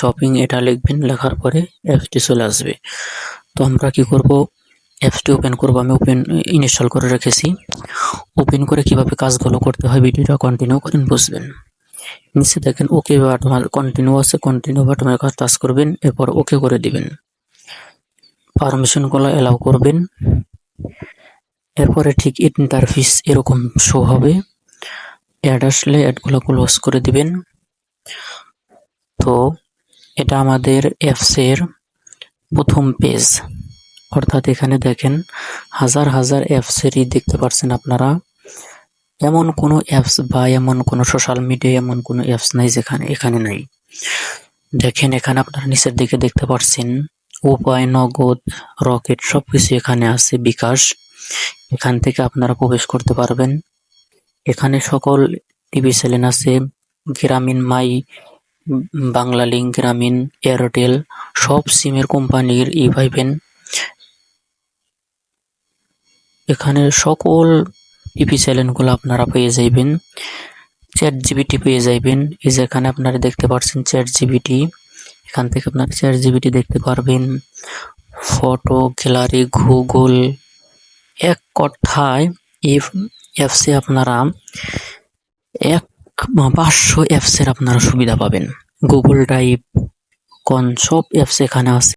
Shopping এটা লিখবেন, লেখার পরে অ্যাপসটি চলে আসবে। তো আমরা কি করব, অ্যাপসটি ওপেন করব। আমি ইনস্টল করে রেখেছি। ওপেন করে কিভাবে কাজগুলো করতে হয় ভিডিওটা কন্টিনিউ করেন, বুঝবেন। নিচে দেখেন ওকে বাটন কন্টিনিউ আছে, কন্টিনিউ বাটনের কাজ টাচ করবেন, এরপর ওকে করে দিবেন। পারমিশনগুলো অ্যালাউ করবেন। এরপরে ঠিক ইন্টারফেস এরকম শো হবে। অ্যাড আসলে অ্যাডগুলো ক্লোজ করে দিবেন। তো এটা আমাদের অ্যাপসের প্রথম পেজ, অর্থাৎ এখানে দেখেন হাজার হাজার অ্যাপসেরই দেখতে পাচ্ছেন আপনারা। এমন কোনো অ্যাপস বা এমন কোনো সোশ্যাল মিডিয়া এমন কোনো অ্যাপস নাই যেখানে এখানে নাই। দেখেন এখানে আপনারা নিচের দিকে দেখতে পাচ্ছেন উপায়, নগদ, রকেট সবকিছু এখানে আছে, বিকাশ। এখান থেকে আপনারা প্রবেশ করতে পারবেন। এখানে সকল টিভি চ্যানেল আছে, গ্রামীণ মাই, বাংলালিংক, গ্রামীণ, এয়ারটেল, সব সিমের কোম্পানির পাইবেন। এখানে সকল টিভি চ্যানেলগুলো আপনারা পেয়ে যাইবেন। চ্যাট জিপিটি পেয়ে যাইবেন। এই যে এখানে আপনারা দেখতে পাচ্ছেন চ্যাট জিপিটি, এখান থেকে আপনারা চ্যাট জিপিটি দেখতে পারবেন। ফটো গ্যালারি, গুগল, এক কথায় এই অ্যাপসে আপনারা 500 অ্যাপসের আপনারা সুবিধা পাবেন। গুগল ড্রাইভ, সব অ্যাপস এখানে আছে।